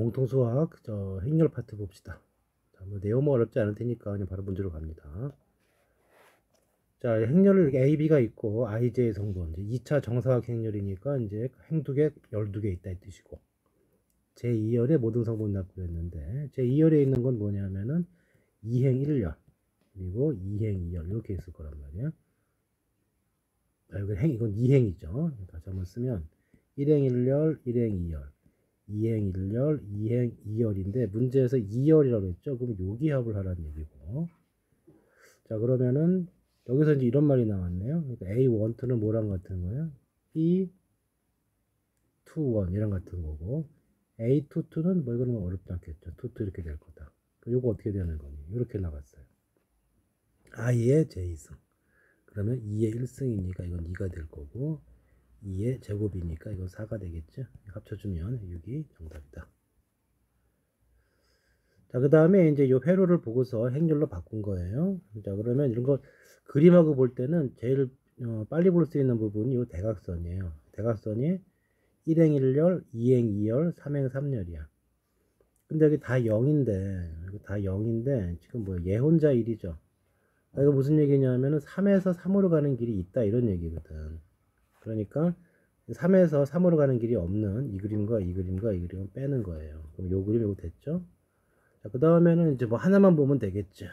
공통 수학 행렬 파트 봅시다. 자, 뭐 내용 뭐 어렵지 않을 테니까 그냥 바로 문제로 갑니다. 자, 행렬을 A, B가 있고 IJ의 성분, 이제 2차 정사각 행렬이니까 이제 행두개 12개 있다 이 뜻이고, 제2열의 모든 성분 납부를 했는데 제2열에 있는 건 뭐냐면은 2행 1열 그리고 2행 2열 이렇게 있을 거란 말이야. 자, 이건 2행이죠. 다시 한번 쓰면 1행 1열, 1행 2열, 2행 1열, 2행 2열인데 문제에서 2열이라고 했죠. 그럼 요기합을 하라는 얘기고. 자, 그러면은 여기서 이제 이런 말이 나왔네요. 그러니까 A12는 뭐랑 같은 거예요? B21 이랑 같은 거고, A22는 뭐 이거는 어렵지 않겠죠. 22 이렇게 될 거다. 요거 어떻게 되는 거니? 이렇게 나갔어요. I의 J승. 그러면 2의 1승이니까 이건 2가 될 거고, 2의 제곱이니까 이건 4가 되겠죠. 합쳐주면 6이 정답이다. 자, 그 다음에 이제 이 회로를 보고서 행렬로 바꾼 거예요. 자, 그러면 이런 거 그림하고 볼 때는 제일 빨리 볼 수 있는 부분이 이 대각선이에요. 대각선이 1행 1열, 2행 2열, 3행 3열이야. 근데 여기 다 0인데, 지금 뭐 얘 혼자 1이죠. 이거 무슨 얘기냐면은 3에서 3으로 가는 길이 있다 이런 얘기거든. 그러니까 3에서 3으로 가는 길이 없는 이 그림과 이 그림과 이 그림은 빼는 거예요. 그럼 요 그림 이거 됐죠? 자, 그 다음에는 이제 뭐 하나만 보면 되겠죠.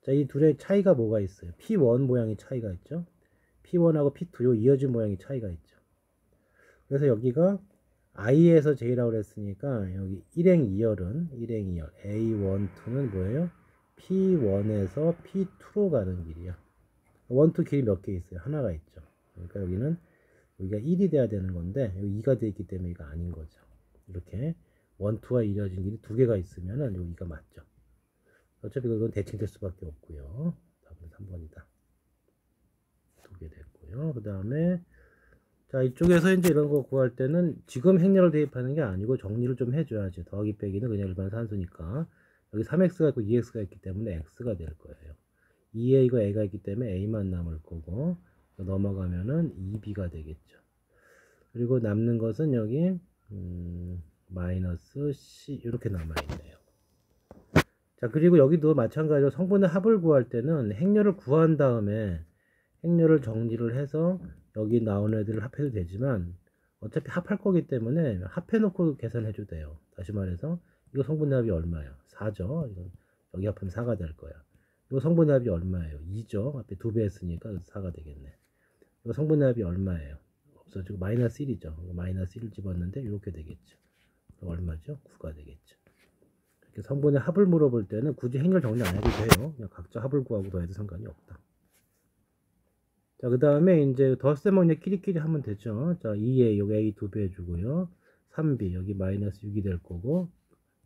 자, 이 둘의 차이가 뭐가 있어요? P1 모양이 차이가 있죠. P1하고 P2 요 이어진 모양이 차이가 있죠. 그래서 여기가 I에서 J라고 그랬으니까 여기 1행 2열은 1행 2열 A1, 2는 뭐예요? P1에서 P2로 가는 길이야. 1, 2 길이 몇 개 있어요? 하나가 있죠. 그러니까 여기는 여기가 1이 돼야 되는 건데 여기 2가 되어 있기 때문에 이거 아닌 거죠. 이렇게 1, 2와 이어진 길이 두 개가 있으면은 여기가 맞죠. 어차피 그건 대칭될 수밖에 없고요. 답은 3번이다. 두 개 됐고요. 그 다음에 자, 이쪽에서 이제 이런 거 구할 때는 지금 행렬을 대입하는 게 아니고 정리를 좀 해줘야지. 더하기 빼기는 그냥 일반 산수니까 여기 3x가 있고 2x가 있기 때문에 x가 될 거예요. 2a가 a가 있기 때문에 a만 남을 거고 넘어가면은 2b가 되겠죠. 그리고 남는 것은 여기 마이너스 c 이렇게 남아있네요. 자, 그리고 여기도 마찬가지로 성분의 합을 구할 때는 행렬을 구한 다음에 행렬을 정리를 해서 여기 나온 애들을 합해도 되지만 어차피 합할 거기 때문에 합해놓고 계산해줘도 돼요. 다시 말해서 이거 성분의 합이 얼마예요? 4죠. 이건 여기 합하면 4가 될 거야. 이거 성분의 합이 얼마예요? 2죠. 앞에 2배 했으니까 4가 되겠네. 이거 성분의 합이 얼마예요? 없어지고 마이너스 1이죠. 마이너스 1을 집었는데 이렇게 되겠죠. 그럼 얼마죠? 9가 되겠죠. 이렇게 성분의 합을 물어볼 때는 굳이 행렬 정리 안 해도 돼요. 그냥 각자 합을 구하고 더해도 상관이 없다. 자, 그 다음에 이제 덧셈은 그냥 끼리끼리 하면 되죠. 자, 2a 여기 a 2배 해주고요. 3b 여기 마이너스 6이 될 거고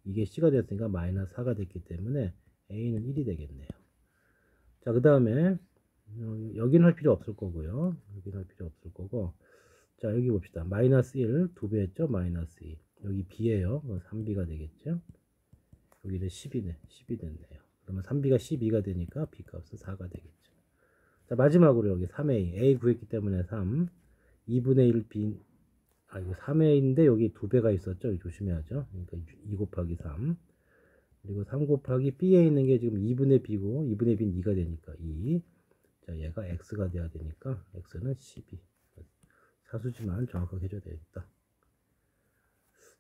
이게 c가 됐으니까 마이너스 4가 됐기 때문에 a는 1이 되겠네요. 자, 그 다음에 여기는 할 필요 없을 거고요. 여기는 할 필요 없을 거고. 자, 여기 봅시다. 마이너스 1 2배 했죠. 마이너스 2 여기 b예요. 3b가 되겠죠. 여기는 10이네. 10이 됐네요. 그러면 3b가 12가 되니까 b 값은 4가 되겠죠. 자, 마지막으로 여기 3a a 구했기 때문에 3 2분의 1 b 이거 3a인데 여기 2배가 있었죠. 여기 조심해야죠. 그러니까 2 곱하기 3 그리고 3 곱하기 b에 있는 게 지금 2분의 b고 2분의 b는 2가 되니까 2. 자, 얘가 x가 돼야 되니까 x는 12. 사수지만 정확하게 해줘야 되겠다.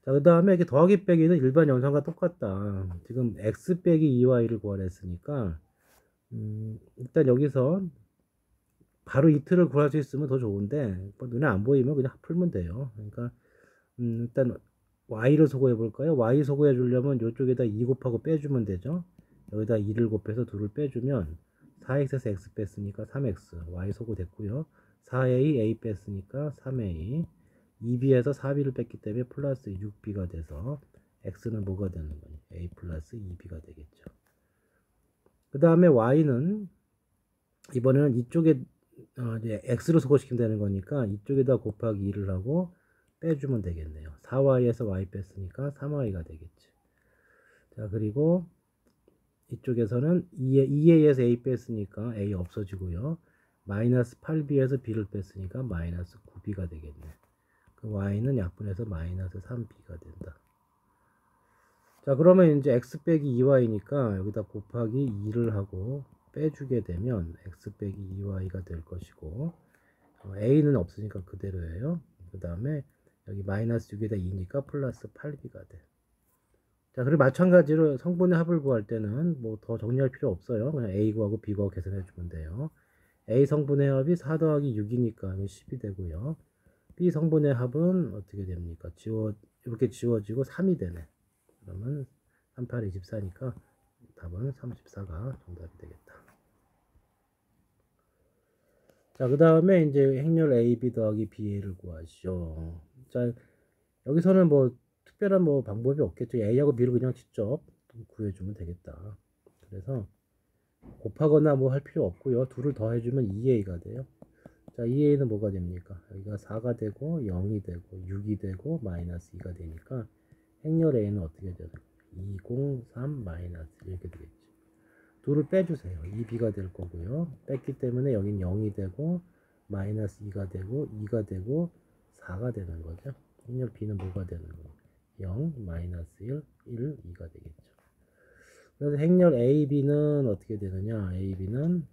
자, 그 다음에 이렇게 더하기 빼기는 일반 영상과 똑같다. 지금 x 빼기 2y를 구하랬으니까 일단 여기서 바로 이틀을 구할 수 있으면 더 좋은데 뭐 눈에 안 보이면 그냥 풀면 돼요. 그러니까 일단 y를 소거해 볼까요? y 소거해 주려면 이쪽에다 2 곱하고 빼주면 되죠. 여기다 2를 곱해서 2를 빼주면 4x에서 x 뺐으니까 3x y 소거 됐고요. 4a a 뺐으니까 3a 2b에서 4b를 뺐기 때문에 플러스 6b가 돼서 x는 뭐가 되는 거니? a 플러스 2b가 되겠죠. 그 다음에 y는 이번에는 이쪽에 이제 x로 소거시키면 되는 거니까 이쪽에다 곱하기 2를 하고 빼주면 되겠네요. 4y에서 y 뺐으니까 3y가 되겠지. 자, 그리고 이쪽에서는 2a에서 a 뺐으니까 a 없어지고요. 마이너스 8b에서 b를 뺐으니까 마이너스 9b가 되겠네. 그 y는 약분해서 마이너스 3b가 된다. 자, 그러면 이제 x 빼기 2y니까 여기다 곱하기 2를 하고 빼주게 되면 x 빼기 2y가 될 것이고, a는 없으니까 그대로예요. 그 다음에 여기 마이너스 6에다 2니까 플러스 8b가 돼. 자, 그리고 마찬가지로 성분의 합을 구할 때는 뭐 더 정리할 필요 없어요. 그냥 a 구하고 b 구하고 계산해 주면 돼요. a 성분의 합이 4 더하기 6이니까 10이 되고요. b 성분의 합은 어떻게 됩니까? 이렇게 지워지고 3이 되네. 그러면 3, 8, 24니까 답은 34가 정답이 되겠다. 자, 그 다음에 이제 행렬 AB 더하기 BA를 구하시오. 자, 여기서는 뭐 특별한 뭐 방법이 없겠죠. A하고 B를 그냥 직접 구해주면 되겠다. 그래서 곱하거나 뭐 할 필요 없고요. 둘을 더해주면 2A가 돼요. 자, 2A는 뭐가 됩니까? 여기가 4가 되고 0이 되고 6이 되고 마이너스 2가 되니까 행렬 A는 어떻게 되는 거예요? 2, 0, 3, 마이너스 이렇게 되겠죠. 둘을 빼주세요. 2B가 될 거고요. 뺐기 때문에 여긴 0이 되고 마이너스 2가 되고 2가 되고 4가 되는 거죠. 행렬 B는 뭐가 되는 거예요? 0, 마이너스 1, 1, 2가 되겠죠. 그래서 행렬 AB는 어떻게 되느냐? AB는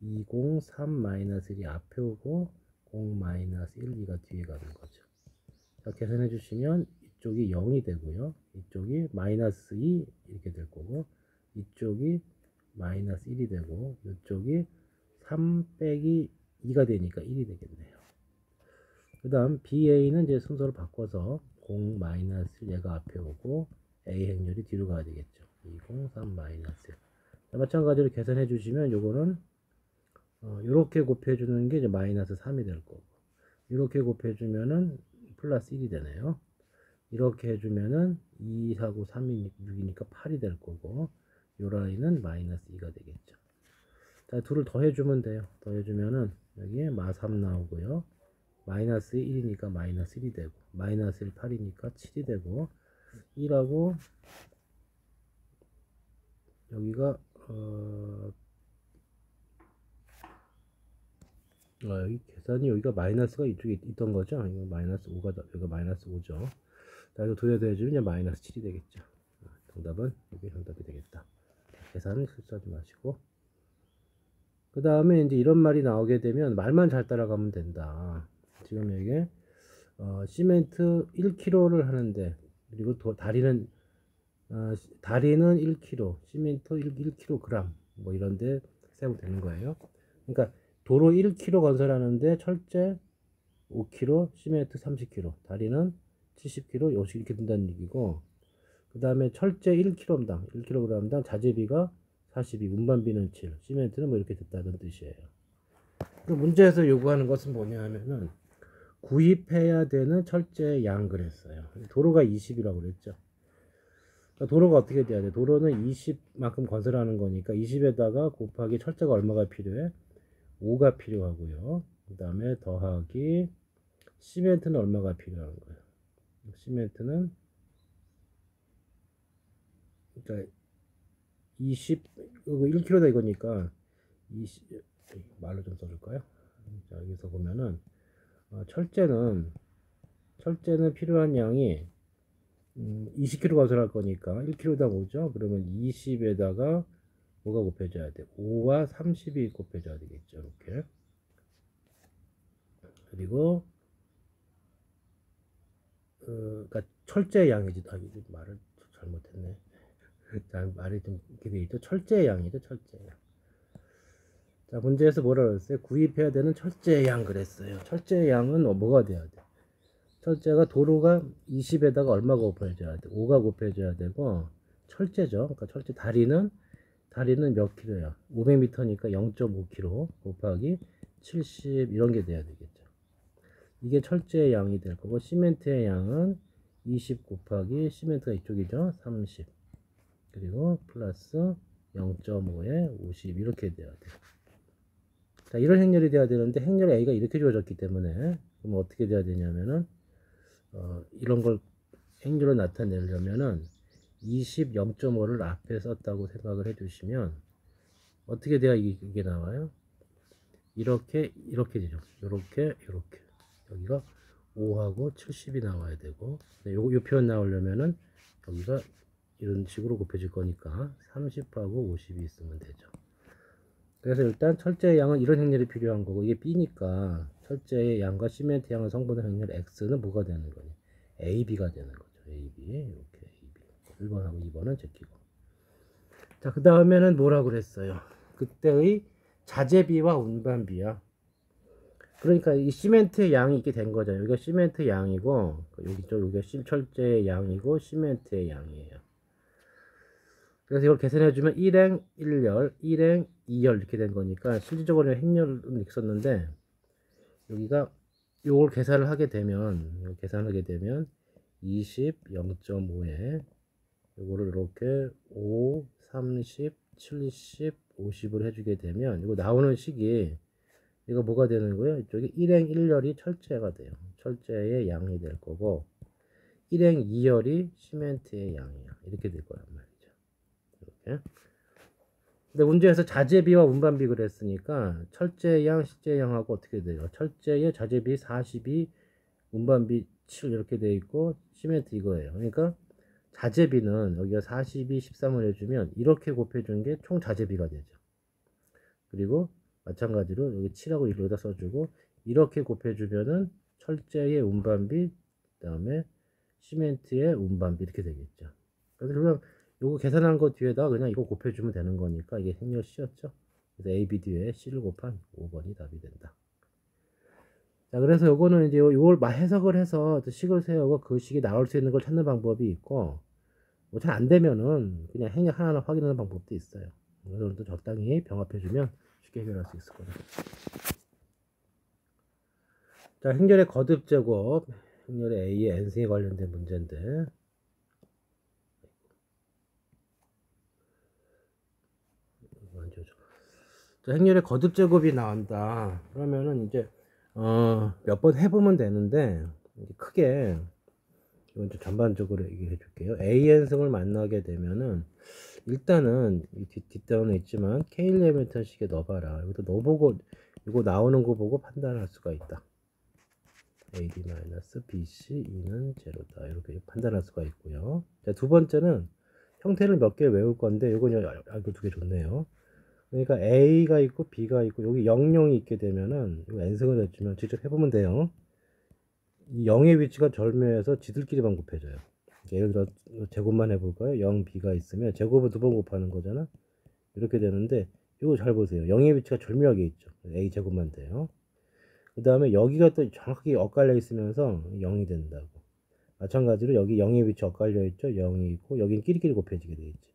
2, 0, 3, 마이너스 1이 앞에 오고 0, 마이너스 1, 2가 뒤에 가는 거죠. 자, 계산해 주시면 이쪽이 0이 되고요. 이쪽이 마이너스 2 이렇게 될 거고 이쪽이 마이너스 1이 되고 이쪽이 3 빼기 2가 되니까 1이 되겠네요. 그 다음 BA는 이제 순서를 바꿔서 0 마이너스 1 얘가 앞에 오고 A 행렬이 뒤로 가야 되겠죠. 2, 0, 3 마이너스 1. 자, 마찬가지로 계산해 주시면 요거는 이렇게 곱해 주는 게 이제 마이너스 3이 될 거고 이렇게 곱해 주면은 플러스 1이 되네요. 이렇게 해주면은 2하고 3이 6이니까 8이 될 거고 요 라인은 마이너스 2가 되겠죠. 자, 둘을 더해주면 돼요. 더해주면은 여기에 마3 나오고요. 마이너스 1이니까 마이너스 1이 되고 마이너스 1 8이니까 7이 되고 1하고 여기가 여기 계산이 여기가 마이너스가 이쪽에 있던 거죠. 이거 마이너스 5가 여기가 마이너스 5죠. 자, 이거 두개 더해주면 이제 마이너스 7이 되겠죠. 정답은 이게 정답이 되겠다. 계산 실수하지 마시고. 그 다음에 이제 이런 말이 나오게 되면 말만 잘 따라가면 된다. 지금 이게 시멘트 1kg를 하는데 그리고 다리는 1kg, 시멘트 1kg 뭐 이런데 세면 되는 거예요. 그러니까 도로 1km 건설하는데 철제 5kg, 시멘트 30kg, 다리는 70kg 이렇게 든다는 얘기고, 그 다음에 철제 1kg당 1kg당 자재비가 42, 운반비는 7, 시멘트는 뭐 이렇게 됐다는 뜻이에요. 그 문제에서 요구하는 것은 뭐냐 하면은 구입해야 되는 철제 양 그랬어요. 도로가 20이라고 그랬죠. 그러니까 도로가 어떻게 돼야 돼? 도로는 20만큼 건설하는 거니까 20에다가 곱하기 철제가 얼마가 필요해? 5가 필요하고요. 그 다음에 더하기 시멘트는 얼마가 필요한 거예요? 시멘트는 그러니까 20 1kg다 이거니까 20 말로 좀 써줄까요? 자, 여기서 보면은 철제는 필요한 양이 20kg 건설할 거니까 1kg당 5죠. 그러면 20에다가 뭐가 곱해져야 돼? 5와 30이 곱해져야 되겠죠. 이렇게. 그리고 그러니까 철제 양이지. 말을 잘못했네. 자, 말이 좀 이렇게 돼 있죠. 철제 양이죠. 철제 양. 자, 문제에서 뭐라 그랬어요? 구입해야 되는 철제 양 그랬어요. 철제 양은 뭐가 돼야 돼? 철제가 도로가 20에다가 얼마가 곱해져야 돼? 5가 곱해져야 되고 철제죠. 그러니까 철제 다리는 몇 킬로야? 500m니까 0.5kg 곱하기 70 이런 게 돼야 되겠죠. 이게 철제의 양이 될 거고 시멘트의 양은 20 곱하기 시멘트가 이쪽이죠. 30 그리고 플러스 0.5에 50 이렇게 돼야 돼. 자, 이런 행렬이 돼야 되는데 행렬 A가 이렇게 주어졌기 때문에 그럼 어떻게 돼야 되냐면은 이런 걸 행렬로 나타내려면은 20 0.5를 앞에 썼다고 생각을 해주시면 어떻게 돼야 이게 나와요? 이렇게 되죠. 이렇게 여기가 5하고 70이 나와야 되고 요 표현 나오려면은 여기가 이런 식으로 곱해질 거니까 30하고 50이 있으면 되죠. 그래서 일단 철제의 양은 이런 행렬이 필요한 거고, 이게 B니까 철제의 양과 시멘트 양의 성분의 행렬 X는 뭐가 되는 거니? AB가 되는 거죠. AB. 이렇게 AB. 1번하고 2번은 제끼고. 자, 그 다음에는 뭐라고 그랬어요? 그때의 자재비와 운반비야. 그러니까 이 시멘트의 양이 있게 된 거잖아요. 여기가 시멘트 양이고, 여기가 철제의 양이고, 시멘트의 양이에요. 그래서 이걸 계산해주면 1행 1열, 1행 2열 이렇게 된 거니까, 실질적으로는 행렬은 있었는데, 여기가 요걸 계산을 하게 되면, 20, 0.5에, 요거를 이렇게 5, 30, 70, 50을 해주게 되면, 이거 나오는 식이, 이거 뭐가 되는 거예요? 이쪽에 1행 1열이 철제가 돼요. 철제의 양이 될 거고, 1행 2열이 시멘트의 양이야. 이렇게 될 거란 말이죠. 이렇게. 근데 문제에서 자재비와 운반비 그랬으니까 철제의 양, 실제의 양하고 어떻게 돼요? 철제의 자재비 42, 운반비 7 이렇게 돼 있고 시멘트 이거예요. 그러니까 자재비는 여기가 42, 13을 해주면 이렇게 곱해준 게 총 자재비가 되죠. 그리고 마찬가지로 여기 7하고 1을 여기다 써주고 이렇게 곱해주면은 철제의 운반비, 그 다음에 시멘트의 운반비 이렇게 되겠죠. 그래서 그냥 요거 계산한 거 뒤에다 그냥 이거 곱해주면 되는 거니까 이게 행렬 C였죠. 그래서 A, B 뒤에 C를 곱한 5번이 답이 된다. 자, 그래서 요거는 이제 요걸 해석을 해서 식을 세우고 그 식이 나올 수 있는 걸 찾는 방법이 있고, 뭐 잘 안 되면은 그냥 행렬 하나하나 확인하는 방법도 있어요. 그래서 또 적당히 병합해주면 쉽게 해결할 수 있을 거다. 자, 행렬의 거듭 제곱, 행렬의 A의 n승에 관련된 문제인데, 자, 행렬의 거듭 제곱이 나온다. 그러면은 이제 몇 번 해보면 되는데 크게 이건 좀 전반적으로 얘기해 줄게요. AN승을 만나게 되면은 일단은 뒷단에 있지만 K11m 식에 넣어봐라. 여기다 넣어보고 이거 나오는 거 보고 판단할 수가 있다. AD-BC2는 제로다. 이렇게 판단할 수가 있고요. 자, 두 번째는 형태를 몇 개 외울 건데 이건 이거 두 개 좋네요. 그러니까 A가 있고 B가 있고 여기 00이 있게 되면은 이거 n승을 해주면 직접 해보면 돼요. 이 0의 위치가 절묘해서 지들끼리만 곱해져요. 예를 들어 제곱만 해볼까요? 0B가 있으면 제곱을 두 번 곱하는 거잖아. 이렇게 되는데 이거 잘 보세요. 0의 위치가 절묘하게 있죠. A 제곱만 돼요. 그 다음에 여기가 또 정확하게 엇갈려 있으면서 0이 된다고. 마찬가지로 여기 0의 위치 엇갈려 있죠. 0이 있고 여기는 끼리끼리 곱해지게 돼 있지.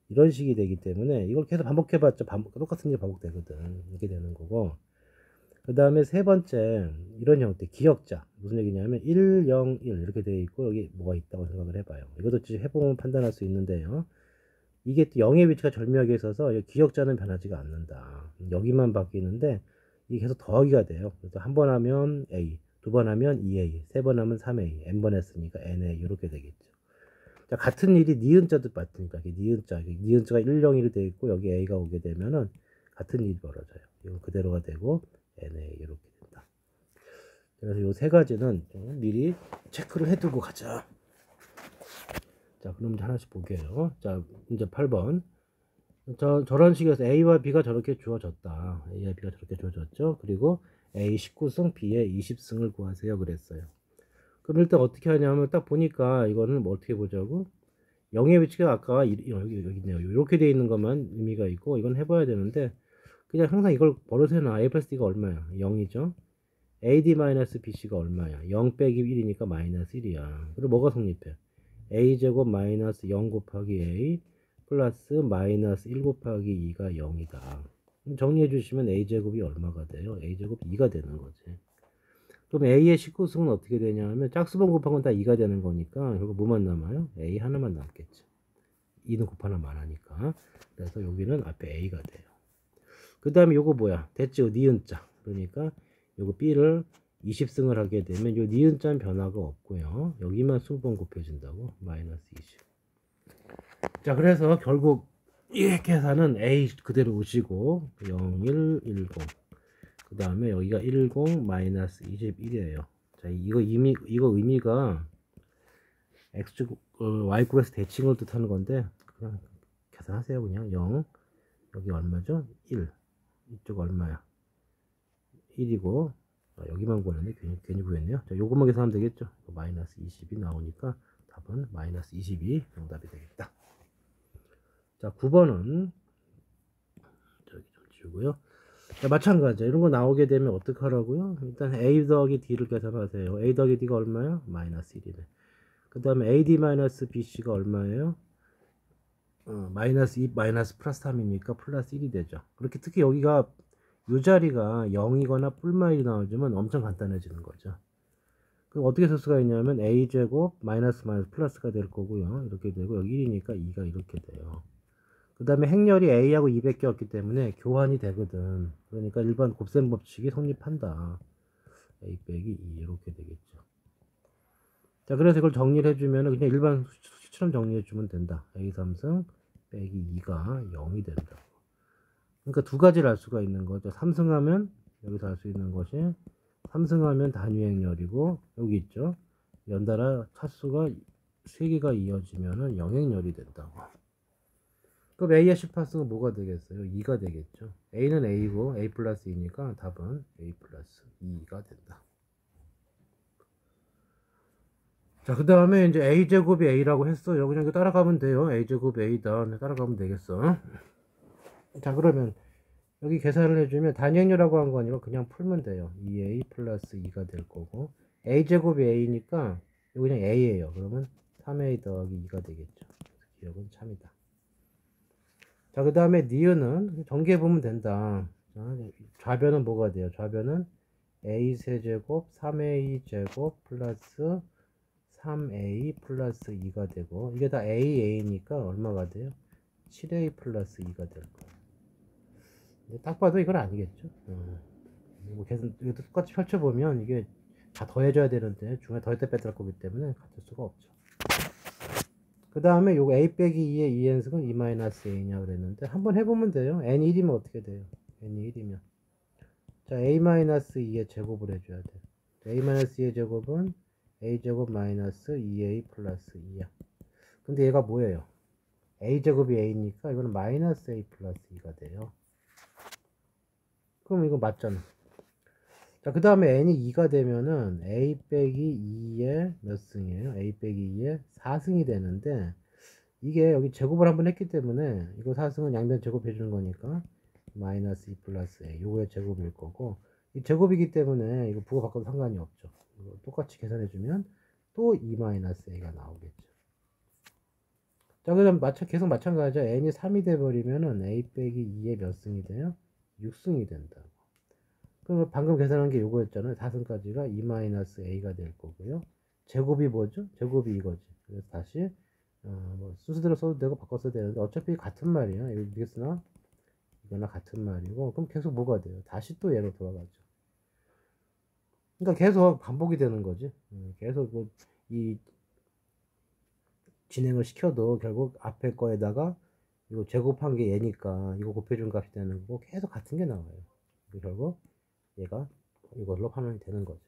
이런 식이 되기 때문에 이걸 계속 반복해봤자 똑같은 게 반복되거든. 이렇게 되는 거고. 그 다음에 세 번째 이런 형태 기역자 무슨 얘기냐면 1, 0, 1 이렇게 되어 있고 여기 뭐가 있다고 생각을 해봐요. 이것도 해보면 판단할 수 있는데요. 이게 또 0의 위치가 절묘하게 있어서 기역자는 변하지가 않는다. 여기만 바뀌는데 이게 계속 더하기가 돼요. 그래서 한 번 하면 A, 두 번 하면 2A, 세 번 하면 3A, n번 했으니까 NA 이렇게 되겠죠. 자, 같은 일이 니은자도 맞으니까 니은자가 1, 0, 1이 되어 있고 여기 A가 오게 되면은 같은 일이 벌어져요. 이건 그대로가 되고 NA 이렇게 된다. 그래서 이 세 가지는 좀 미리 체크를 해두고 가자. 자, 그럼 이제 하나씩 볼게요. 자, 이제 8번. 저런 식에서 A와 B가 저렇게 주어졌다. A와 B가 저렇게 주어졌죠. 그리고 A 19승, B의 20승을 구하세요. 그랬어요. 그럼 일단 어떻게 하냐면 딱 보니까 이거는 뭐 어떻게 보자고 0의 위치가 아까 여기 있네요. 이렇게 돼 있는 것만 의미가 있고 이건 해봐야 되는데 그냥 항상 이걸 버릇해놔. A 플러스 D가 얼마야? 0이죠. AD-BC가 얼마야? 0 빼기 1이니까 마이너스 1이야. 그리고 뭐가 성립해? A제곱 마이너스 0 곱하기 A 플러스 마이너스 1 곱하기 2가 0이다. 정리해 주시면 A제곱이 얼마가 돼요? A제곱 2가 되는 거지. 그럼 A의 19승은 어떻게 되냐면 짝수번 곱한 건 다 2가 되는 거니까 결국 뭐만 남아요? A 하나만 남겠죠. 2는 곱하나 많으니까. 그래서 여기는 앞에 A가 돼요. 그 다음에 요거 뭐야? 됐죠? 니은자. 그러니까 요거 B를 20승을 하게 되면 요 니은자는 변화가 없고요. 여기만 20번 곱해진다고. 마이너스 20. 자, 그래서 결국 이 계산은 A 그대로 오시고 0, 1, 10. 그 다음에 여기가 10 마이너스 21이에요. 자, 이거 의미가 y축에서 대칭을 뜻하는 건데 그냥 계산하세요. 그냥 0 여기 얼마죠? 1 이쪽 얼마야? 1이고 여기만 구하는데 괜히 구했네요. 자, 요것만 계산하면 되겠죠. 마이너스 20이 나오니까 답은 마이너스 22 정답이 되겠다. 자, 9번은 저기 좀 지우고요. 자, 마찬가지죠. 이런 거 나오게 되면 어떻게 하라고요? 일단 a 더하기 d를 계산하세요. a 더하기 d가 얼마야? 마이너스 1이네. 그 다음에 ad 마이너스 bc가 얼마예요? 마이너스 2 마이너스 플러스 3이니까 플러스 1이 되죠. 그렇게 특히 여기가 이 자리가 0이거나 뿔마일이 나오면 엄청 간단해지는 거죠. 그럼 어떻게 쓸 수가 있냐면 a제곱 마이너스 마이너스 플러스가 될 거고요. 이렇게 되고 여기 1이니까 2가 이렇게 돼요. 그 다음에 행렬이 a하고 200개 없기 때문에 교환이 되거든. 그러니까 일반 곱셈 법칙이 성립한다. a 빼기 2 이렇게 되겠죠. 자, 그래서 이걸 정리를 해주면 그냥 일반 수치처럼 정리해주면 된다. a 3승 빼기 2가 0이 된다. 그러니까 두 가지를 알 수가 있는 거죠. 3승하면 여기서 알 수 있는 것이 3승하면 단위행렬이고 여기 있죠. 연달아 차수가 3개가 이어지면은 영행렬이 된다고. 그럼 A의 18승은 뭐가 되겠어요? 2가 되겠죠. A는 A고 A 플러스 2니까 답은 A 플러스 2가 된다. 자, 그 다음에 이제 A제곱이 A라고 했어요. 그냥 이거 따라가면 돼요. A제곱 A다. 따라가면 되겠어. 자, 그러면 여기 계산을 해주면 단위행렬이라고 한 거 아니고 그냥 풀면 돼요. 2A 플러스 2가 될 거고 A제곱이 A니까 이거 그냥 A예요. 그러면 3A 더하기 2가 되겠죠. 기억은 참이다. 자, 그 다음에 니은은 전개해보면 된다. 자, 좌변은 뭐가 돼요? 좌변은 A 세제곱 3A 제곱 플러스 3A 플러스 2가 되고 이게 다 AA니까 얼마가 돼요? 7A 플러스 2가 될 거예요. 딱 봐도 이건 아니겠죠. 뭐 계속 이것도 똑같이 펼쳐보면 이게 다 더해줘야 되는데 중간에 더했다 뺐다 할 거기 때문에 같을 수가 없죠. 그 다음에 요거 a 빼기 2의 2n승은 2-a냐 그랬는데 한번 해보면 돼요. n이 1이면 어떻게 돼요? n이 1이면 자 a-2의 제곱을 해줘야 돼. a-2의 제곱은 a제곱 마이너스 2a 플러스 2야. 근데 얘가 뭐예요? a제곱이 a니까 이거는 마이너스 a 플러스 2가 돼요. 그럼 이거 맞잖아. 자, 그 다음에 n이 2가 되면은 a 빼기 2의 몇 승이에요? a 빼기 2의 4승이 되는데 이게 여기 제곱을 한번 했기 때문에 이거 4승은 양변 제곱해 주는 거니까 마이너스 2 플러스 a 요거의 제곱일 거고 이 제곱이기 때문에 이거 부호 바꿔도 상관이 없죠. 이거 똑같이 계산해 주면 또 2 마이너스 a가 나오겠죠. 자, 그럼 계속 마찬가지죠. n이 3이 돼 버리면은 a 빼기 2의 몇 승이 돼요? 6승이 된다. 그럼 방금 계산한 게 요거였잖아요. 4승까지가 2-a가 될 거고요. 제곱이 뭐죠? 제곱이 이거지. 그래서 다시 뭐 순서대로 써도 되고 바꿔 써도 되는데 어차피 같은 말이야. 이게 쓰나 이거나 같은 말이고 그럼 계속 뭐가 돼요? 다시 또 얘로 돌아가죠. 그러니까 계속 반복이 되는 거지. 계속 뭐 이 진행을 시켜도 결국 앞에 거에다가 이거 제곱한 게 얘니까 이거 곱해준 값이 되는 거고 계속 같은 게 나와요. 결국 얘가 이걸로 환원이 되는 거죠.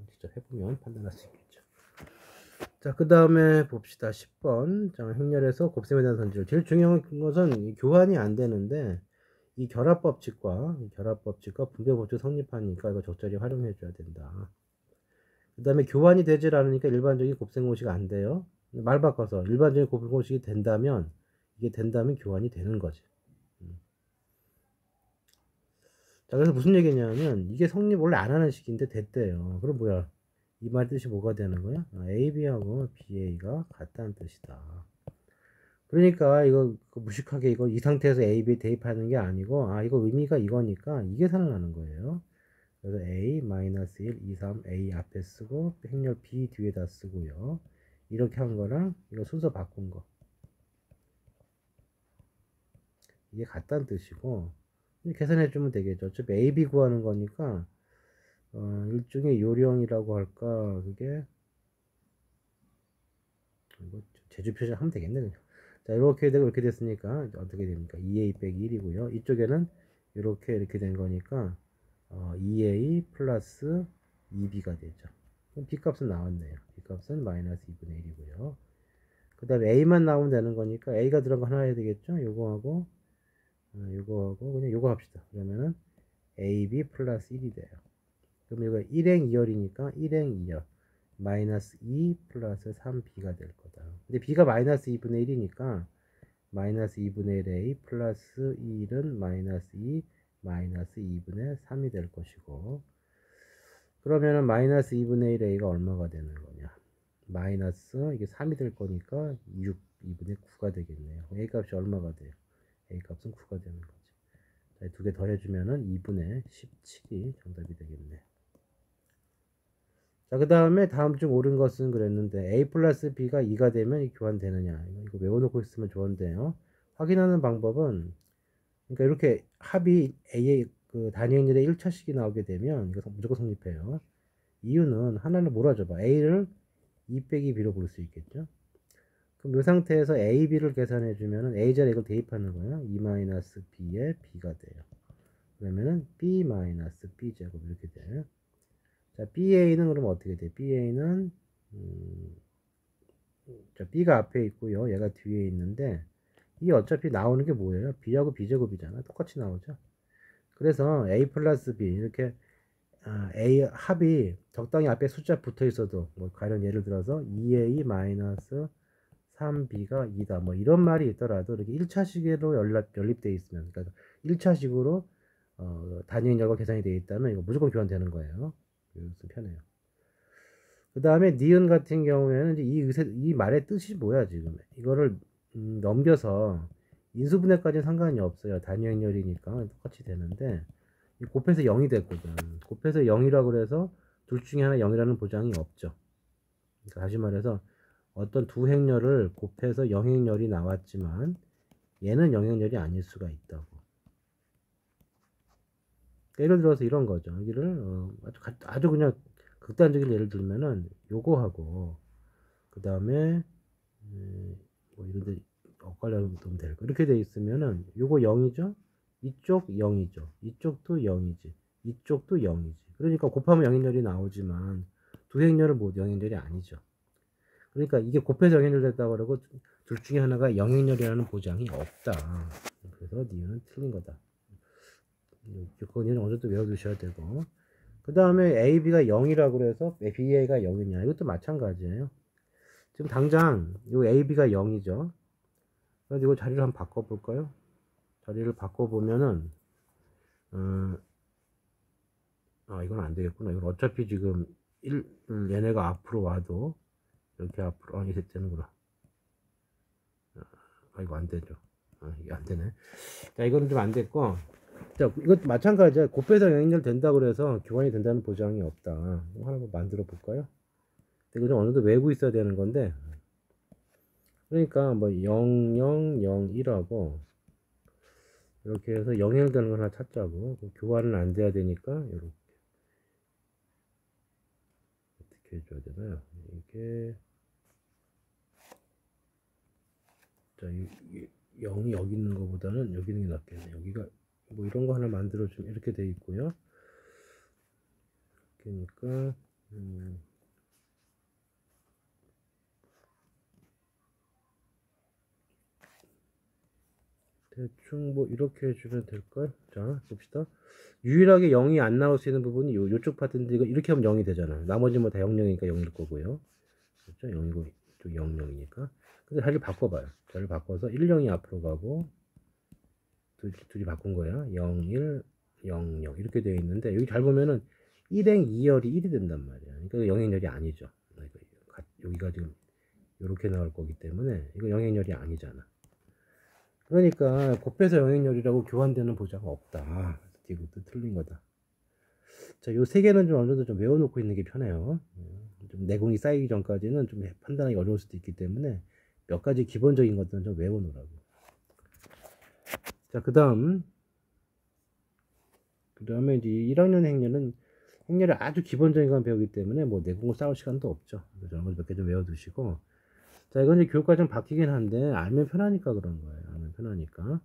직접 해보면 판단할 수 있겠죠. 자, 그 다음에 봅시다. 10번. 자, 행렬에서 곱셈에 대한 선지를. 제일 중요한 것은 교환이 안 되는데, 이 결합법칙과 분배법칙 성립하니까 이거 적절히 활용해 줘야 된다. 그 다음에 교환이 되질 않으니까 일반적인 곱셈 공식이 안 돼요. 말 바꿔서 일반적인 곱셈 공식이 된다면, 이게 된다면 교환이 되는 거지. 자, 그래서 무슨 얘기냐면 이게 성립 원래 안 하는 식인데 됐대요. 그럼 뭐야? 이 말 뜻이 뭐가 되는 거야? AB하고 BA가 같다는 뜻이다. 그러니까 이거 무식하게 이거 이 상태에서 AB 대입하는 게 아니고 이거 의미가 이거니까 이 계산을 하는 거예요. 그래서 A-1, 2, 3, A 앞에 쓰고 행렬 B 뒤에다 쓰고요. 이렇게 한 거랑 이거 순서 바꾼 거. 이게 같다는 뜻이고 계산해 주면 되겠죠. 어차피 AB 구하는 거니까 일종의 요령이라고 할까 그게 제주 표시하면 되겠네 그냥. 자, 이렇게 되고 이렇게 됐으니까 어떻게 됩니까? 2a 빼기 1이고요. 이쪽에는 이렇게 된 거니까 2a 플러스 2b가 되죠. 그럼 b값은 나왔네요. b값은 마이너스 2분의 1이고요. 그 다음에 A만 나오면 되는 거니까 A가 들어간 거 하나 해야 되겠죠? 요거하고 요거하고 그냥 요거 합시다. 그러면은 AB 플러스 1이 돼요. 그럼 이거 1행 2열이니까 1행 2열 마이너스 2 플러스 3B가 될 거다. 근데 B가 마이너스 2분의 1이니까 마이너스 2분의 1A 플러스 1은 마이너스 2 마이너스 2분의 3이 될 것이고, 그러면은 마이너스 2분의 1A가 얼마가 되는 거냐? 마이너스 이게 3이 될 거니까 6 2분의 9가 되겠네요. A 값이 얼마가 돼요? A 값은 9가 되는 거지. 자, 두 개 더해주면은 2분의 17이 정답이 되겠네. 자, 그 다음에 다음 중 옳은 것은 그랬는데 A 플러스 B가 2가 되면 교환되느냐. 이거 외워놓고 있으면 좋은데요. 확인하는 방법은, 그러니까 이렇게 합이 A의 그 단위 행렬의 1차식이 나오게 되면 이거 무조건 성립해요. 이유는 하나를 몰아줘봐. A를 2 빼기 B로 볼 수 있겠죠. 그럼 이 상태에서 A, B를 계산해 주면은 A 자리에 이걸 대입하는 거예요. 2-B에 B가 돼요. 그러면은 B-B 제곱 이렇게 돼요. 자, BA는 그러면 어떻게 돼? BA는 자, B가 앞에 있고요. 얘가 뒤에 있는데 이게 어차피 나오는 게 뭐예요? B하고 B제곱이잖아. 똑같이 나오죠. 그래서 A 플러스 B 이렇게 A 합이 적당히 앞에 숫자 붙어 있어도 뭐 가령 예를 들어서 2A 마이너스 3B가 2다 뭐 이런 말이 있더라도 이렇게 1차식으로 연립되어 있으면, 그러니까 1차식으로 단위 행렬과 계산이 되어 있다면 이거 무조건 교환되는 거예요. 이것은 편해요. 그 다음에 니은 같은 경우에는 이제 이 말의 뜻이 뭐야 지금 이거를 넘겨서 인수분해까지는 상관이 없어요. 단위 행렬이니까 똑같이 되는데 곱해서 0이 됐거든. 곱해서 0이라고 그래서 둘 중에 하나 0이라는 보장이 없죠. 그러니까 다시 말해서 어떤 두 행렬을 곱해서 0행렬이 나왔지만 얘는 0행렬이 아닐 수가 있다고. 예를 들어서 이런 거죠. 여기를 아주 그냥 극단적인 예를 들면은 요거하고 그 다음에 뭐 이런데 엇갈려 놓으면 될 거. 이렇게 돼 있으면은 요거 0이죠. 이쪽 0이죠. 이쪽도 0이지. 이쪽도 0이지. 그러니까 곱하면 0행렬이 나오지만 두 행렬은 모두 0행렬이 아니죠. 그러니까 이게 곱해서 0행렬 됐다고 그러고 둘 중에 하나가 0행렬이라는 보장이 없다. 그래서 니은은 틀린 거다. 그건 어느 정도 외워두셔야 되고, 그 다음에 AB가 0이라고 그래서 BA가 0이냐, 이것도 마찬가지예요. 지금 당장 이 AB가 0이죠. 그래서 이거 자리를 한번 바꿔볼까요? 자리를 바꿔보면은 이건 안 되겠구나. 이건 어차피 지금 얘네가 앞으로 와도 이렇게 앞으로 이렇게 되는구나. 이거 안 되죠. 이게 안 되네. 자, 이거는 좀 안 됐고, 자, 이것도 마찬가지야. 곱해서 영향력 된다고 그래서 교환이 된다는 보장이 없다. 이거 하나 만들어 볼까요? 이거 좀 어느 정도 외우고 있어야 되는 건데, 그러니까 뭐 0, 0, 0, 1하고 이렇게 해서 영향되는 걸 하나 찾자고. 교환은 안 돼야 되니까 이렇게 어떻게 해줘야 되나요? 이게 자, 0이 여기 있는 것보다는 여기 있는 게 낫겠네. 여기가 뭐 이런 거 하나 만들어 주면 이렇게 돼 있고요. 그러니까 대충 뭐 이렇게 해주면 될까요? 자, 봅시다. 유일하게 0이 안 나올 수 있는 부분이 요쪽 파트인데 이거 이렇게 하면 0이 되잖아. 나머지 뭐 다 0, 0이니까 0일 거고요. 그렇죠? 0이고 이쪽 0, 0이니까. 근데 자리를 바꿔봐요. 자리를 바꿔서 1, 0이 앞으로 가고 둘이 바꾼 거야. 0, 1, 0, 0 이렇게 되어 있는데 여기 잘 보면은 1행 2열이 1이 된단 말이야. 그러니까 0행렬이 아니죠. 여기가 지금 이렇게 나올 거기 때문에 이거 0행렬이 아니잖아. 그러니까 곱해서 영향력이라고 교환되는 보장은 없다. 이것도 틀린 거다. 자, 요 세 개는 좀 어느 정도 좀 외워놓고 있는 게 편해요. 좀 내공이 쌓이기 전까지는 좀 판단하기 어려울 수도 있기 때문에 몇 가지 기본적인 것들은 좀 외워놓으라고. 자, 그 다음에 이제 1학년 행렬은 행렬을 아주 기본적인 건 배우기 때문에 뭐 내공을 쌓을 시간도 없죠. 그래서 몇 개 좀 외워두시고. 자, 이건 이제 교육과정 바뀌긴 한데 알면 편하니까 그런 거예요. 알면 편하니까.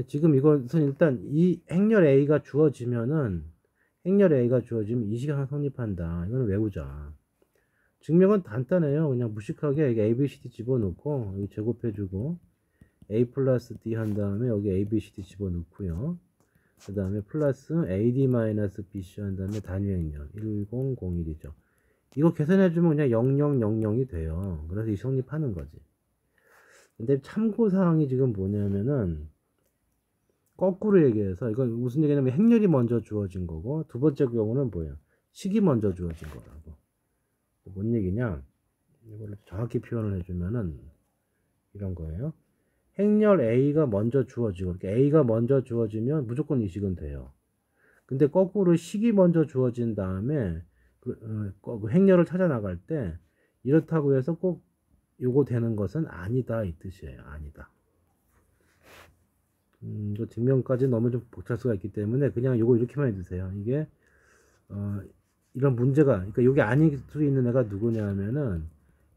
지금 이것은 일단 이 행렬 A가 주어지면 이 시간 성립한다. 이거는 외우자. 증명은 간단해요. 그냥 무식하게 여기 ABCD 집어넣고 여기 제곱해주고 A 플러스 D 한 다음에 여기 ABCD 집어넣고요. 그 다음에 플러스 AD 마이너스 BC 한 다음에 단위행렬 1001이죠. 이거 계산해주면 그냥 0000이 돼요. 그래서 이 성립하는 거지. 근데 참고사항이 지금 뭐냐면은 거꾸로 얘기해서 이건 무슨 얘기냐면 행렬이 먼저 주어진 거고 두 번째 경우는 뭐예요? 식이 먼저 주어진 거라고. 뭔 얘기냐? 이걸 정확히 표현을 해주면은 이런 거예요. 행렬 A가 먼저 주어지고 이렇게 A가 먼저 주어지면 무조건 이식은 돼요. 근데 거꾸로 식이 먼저 주어진 다음에 그 행렬을 찾아 나갈 때 이렇다고 해서 꼭 요거 되는 것은 아니다 이 뜻이에요. 아니다. 그 뒷면까지 너무 좀 복잡할 수가 있기 때문에 그냥 요거 이렇게만 해주세요. 이게 이런 문제가 그러니까 요게 아닐 수 있는 애가 누구냐 하면은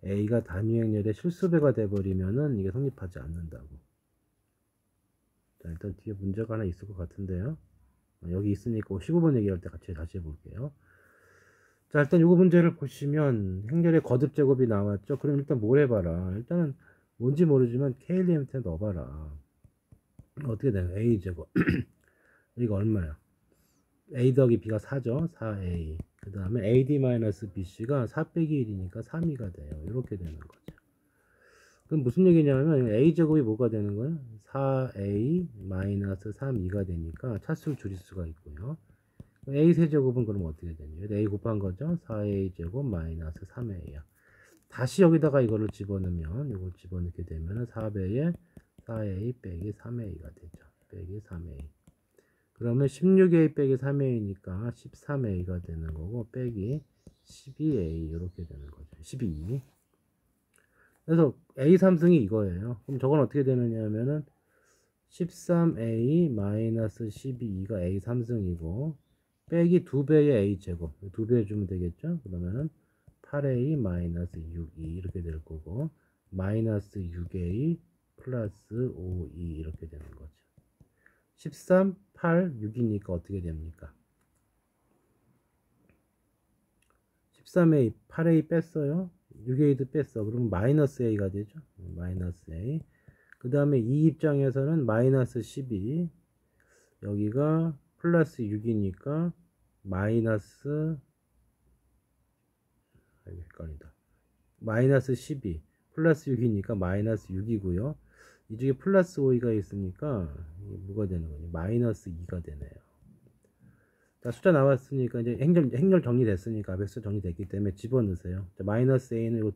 A가 단위행렬의 실수배가 돼버리면은 이게 성립하지 않는다고. 자, 일단 뒤에 문제가 하나 있을 것 같은데요. 여기 있으니까 15번 얘기할 때 같이 다시 해볼게요. 자, 일단 요거 문제를 보시면 행렬의 거듭 제곱이 나왔죠. 그럼 일단 뭘 해봐라. 일단은 뭔지 모르지만 KLM한테 넣어봐라. 어떻게 되나? A 제곱 이거 얼마야? A 더하기 B가 4죠. 4A. 그 다음에 AD-BC가 4 빼기 1이니까 3이가 돼요. 이렇게 되는 거죠. 그럼 무슨 얘기냐면 A제곱이 뭐가 되는 거예요? 4A-3이가 되니까 차수를 줄일 수가 있고요. A 세제곱은 그럼 어떻게 되냐? A 곱한 거죠. 4A제곱 마이너스 3A야. 다시 여기다가 이거를 집어넣으면 이걸 집어넣게 되면 4배에 4A 빼기 3A가 되죠. 빼기 3A. 그러면 16A 빼기 3A니까 13A가 되는 거고 빼기 12A 이렇게 되는 거죠. 12. 그래서 A 3승이 이거예요. 그럼 저건 어떻게 되느냐 하면은 13A 마이너스 12가 A 3승이고 빼기 2배의 A 제곱 2배 해주면 되겠죠. 그러면은 8A 마이너스 6E 이렇게 될 거고 마이너스 6A 플러스 5E 이렇게 되는 거죠. 13, 8, 6이니까 어떻게 됩니까? 13A, 8A 뺐어요. 6A도 뺐어. 그러면 마이너스 A가 되죠. 마이너스 A. 그 다음에 이 입장에서는 마이너스 12. 여기가 플러스 6이니까 마이너스 헷갈린다. 마이너스 12. 플러스 6이니까 마이너스 6이고요. 이쪽에 플러스 5가 있으니까 뭐가 되는 거냐? 마이너스 2가 되네요. 자, 숫자 나왔으니까 이제 행렬 정리됐으니까 아베스 정리됐기 때문에 집어넣으세요. 자, 마이너스 A는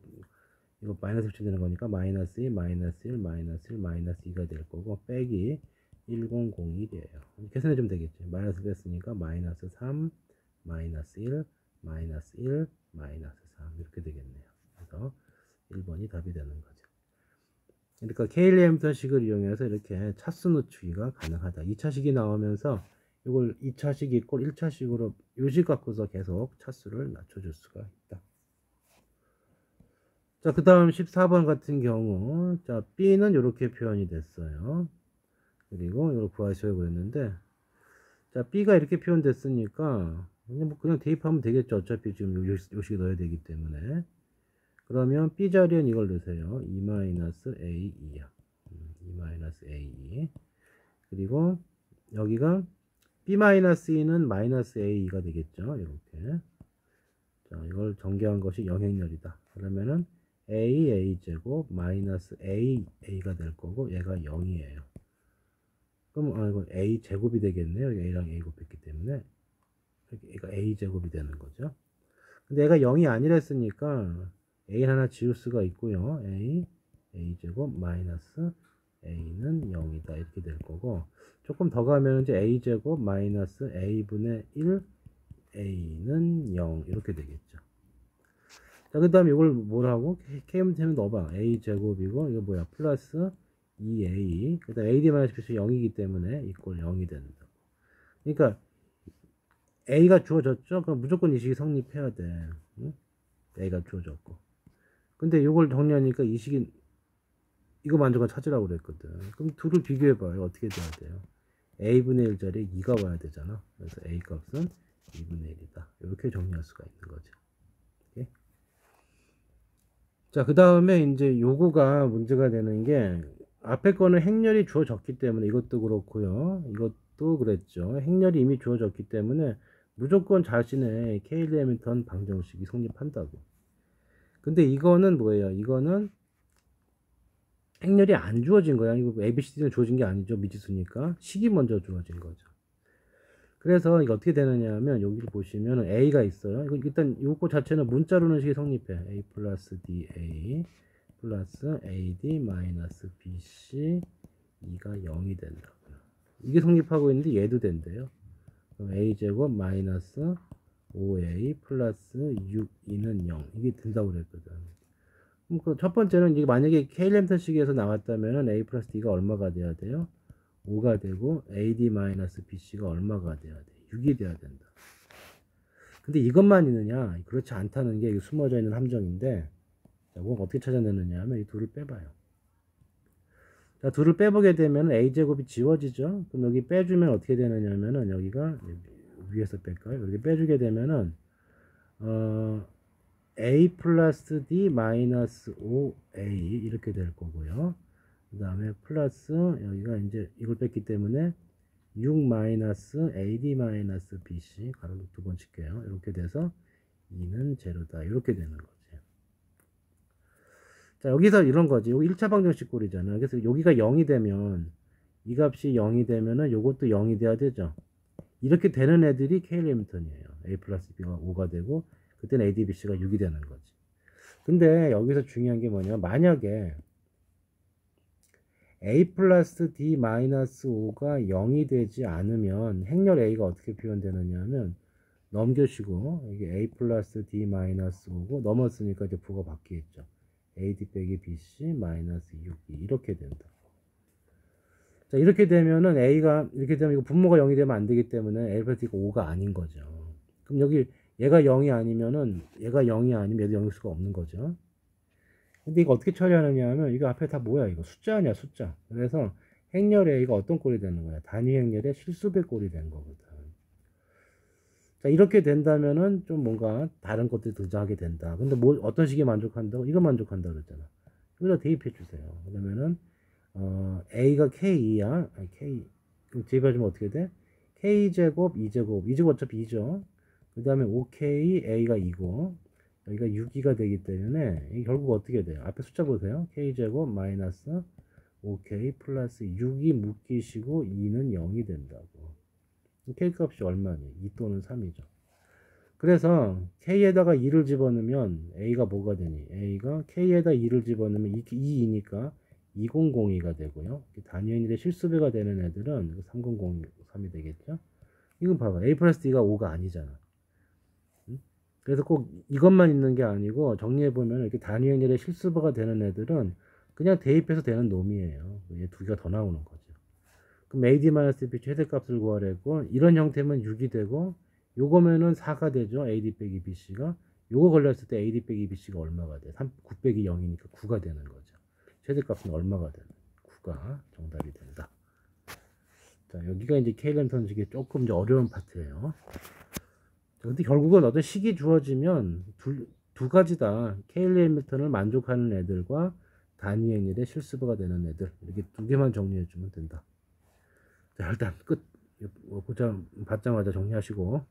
이거 마이너스 붙여되는 거니까 마이너스 2, 마이너스 1, 마이너스 1, 마이너스 2가 될 거고 빼기 1001이에요. 계산해 주면 되겠지. 마이너스 뺐으니까 마이너스 3, 마이너스 1, 마이너스 1, 마이너스 3 이렇게 되겠네요. 그래서 1번이 답이 되는 거죠. 그러니까 케일리햄턴식을 이용해서 이렇게 차수 늦추기가 가능하다. 2차식이 나오면서 이걸 2차식 이꼴 1차식으로 요식 갖고서 계속 차수를 낮춰줄 수가 있다. 자, 그 다음 14번 같은 경우, 자, B는 이렇게 표현이 됐어요. 그리고 이걸 구하셔야 그랬는데, 자, B가 이렇게 표현됐으니까, 그냥 대입하면 되겠죠. 어차피 지금 요식에 넣어야 되기 때문에. 그러면 B 자리엔 이걸 넣으세요. 2-A2야. 2-A2. 그리고 여기가 B-2는 마이너스 A2가 되겠죠. 이렇게. 자, 이걸 전개한 것이 영행렬이다. 그러면은 A 제곱 A가 될 거고 얘가 0이에요. 그럼 이거 A 제곱이 되겠네요. A랑 A 곱했기 때문에 얘가 A 제곱이 되는 거죠. 근데 얘가 0이 아니랬으니까 A 하나 지울 수가 있고요. A 제곱 마이너스 A는 0이다 이렇게 될 거고 조금 더 가면 이제 A 제곱 마이너스 A분의 1 A는 0 이렇게 되겠죠. 자, 그 다음에 이걸 뭐라고? K문템에 넣어봐. A 제곱이고, 이거 뭐야? 플러스 2A. 그 다음 AD-BC 0이기 때문에 이꼴 0이 된다. 그러니까, A가 주어졌죠? 그럼 무조건 이 식이 성립해야 돼. 응? A가 주어졌고. 근데 이걸 정리하니까 이 식이, 이거 만족한 찾으라고 그랬거든. 그럼 둘을 비교해봐요. 어떻게 돼야 돼요? A분의 1 자리에 2가 와야 되잖아. 그래서 A 값은 2분의 1이다. 이렇게 정리할 수가 있는 거죠. 오케이? 자, 그 다음에 이제 요거가 문제가 되는 게 앞에 거는 행렬이 주어졌기 때문에 이것도 그렇고요. 이것도 그랬죠. 행렬이 이미 주어졌기 때문에 무조건 자신의 케일리 해밀턴 방정식이 성립한다고. 근데 이거는 뭐예요? 이거는 행렬이 안 주어진 거야. 이거 ABCD는 주어진 게 아니죠. 미지수니까. 식이 먼저 주어진 거죠. 그래서 이게 어떻게 되느냐 하면 여기를 보시면 A가 있어요. 이거 일단 요거 자체는 문자로는 식이 성립해. A 플러스 DA 플러스 AD 마이너스 BC 2가 0이 된다고요. 이게 성립하고 있는데 얘도 된대요. 그럼 A제곱 마이너스 5A 플러스 6E는 0. 이게 된다고 그랬거든. 그럼 그 첫 번째는 이게 만약에 K-램턴식에서 나왔다면 A 플러스 D가 얼마가 돼야 돼요? 5가 되고 AD 마이너스 BC가 얼마가 돼야 돼? 6이 돼야 된다. 근데 이것만 있느냐? 그렇지 않다는 게 숨어져 있는 함정인데, 자, 그건 어떻게 찾아내느냐 하면 이 둘을 빼봐요. 자, 둘을 빼보게 되면 A제곱이 지워지죠? 그럼 여기 빼주면 어떻게 되느냐 하면은 여기가 위에서 뺄까요? 여기 빼주게 되면은 A 플러스 D 마이너스 5A 이렇게 될 거고요. 그 다음에 플러스 여기가 이제 이걸 뺐기 때문에 6 마이너스 AD 마이너스 BC 가로로 두 번 칠게요. 이렇게 돼서 2는 제로다. 이렇게 되는 거지. 자, 여기서 이런 거지. 여기 1차 방정식 꼴이잖아. 그래서 여기가 0이 되면 이 값이 0이 되면은 요것도 0이 돼야 되죠. 이렇게 되는 애들이 K-레미턴이에요. A 플러스 B가 5가 되고 그때는 AD, BC가 6이 되는 거지. 근데 여기서 중요한 게 뭐냐면 만약에 A 플러스 D 마이너스 5가 0이 되지 않으면 행렬 A가 어떻게 표현되느냐 하면 넘겨시고 이게 A 플러스 D 마이너스 5고 넘었으니까 이제 부가 바뀌겠죠. AD 빼기 BC 마이너스 6이 이렇게 된다. 자, 이렇게 되면은 A가 이렇게 되면 이거 분모가 0이 되면 안 되기 때문에 A 플러스 D가 5가 아닌 거죠. 그럼 여기 얘가 0이 아니면은 얘가 0이 아니면 얘도 0일 수가 없는 거죠. 근데 이거 어떻게 처리하느냐 하면 이거 앞에 다 뭐야? 이거 숫자 아니야, 숫자. 그래서 행렬 A가 어떤 꼴이 되는 거야? 단위 행렬의 실수배 꼴이 된 거거든. 자, 이렇게 된다면은 좀 뭔가 다른 것들이 등장하게 된다. 근데 뭐 어떤 식이 만족한다고? 이거 만족한다 그랬잖아. 여기다 대입해 주세요. 그러면은 A가 K2야. 아니, K. 그럼 대입해주면 어떻게 돼? K제곱 2제곱. 2제곱 어차피 2죠. 그 다음에 5K A가 2고 여기가 6이가 되기 때문에 이게 결국 어떻게 돼요? 앞에 숫자 보세요. K제곱 마이너스 5K 플러스 6이 묶이시고 2는 0이 된다고. K 값이 얼마니? 2 또는 3이죠. 그래서 K에다가 2를 집어넣으면 A가 뭐가 되니? A가 K에다 2를 집어넣으면 2이니까 2002가 되고요. 단위인의 실수배가 되는 애들은 3003이 되겠죠. 이건 봐봐. A 플러스 D가 5가 아니잖아. 그래서 꼭 이것만 있는 게 아니고 정리해보면 이렇게 단위행렬의 실수배가 되는 애들은 그냥 대입해서 되는 놈이에요. 얘 두 개가 더 나오는 거죠. 그럼 AD-B 최대값을 구하려고 이런 형태면 6이 되고 요거면은 4가 되죠. AD 빼기 BC가 요거 걸렸을 때 AD 빼기 BC가 얼마가 돼? 9 빼기 0이니까 9가 되는 거죠. 최대값은 얼마가 되는? 9가 정답이 된다. 자, 여기가 이제 K-램턴식의 조금 이제 어려운 파트예요. 근데 결국은 어떤 식이 주어지면 두 가지 다 케일리 해밀턴을 만족하는 애들과 단위 행렬의 실수배가 되는 애들 이렇게 두 개만 정리해 주면 된다. 자, 일단 끝. 보자 받자마자 정리하시고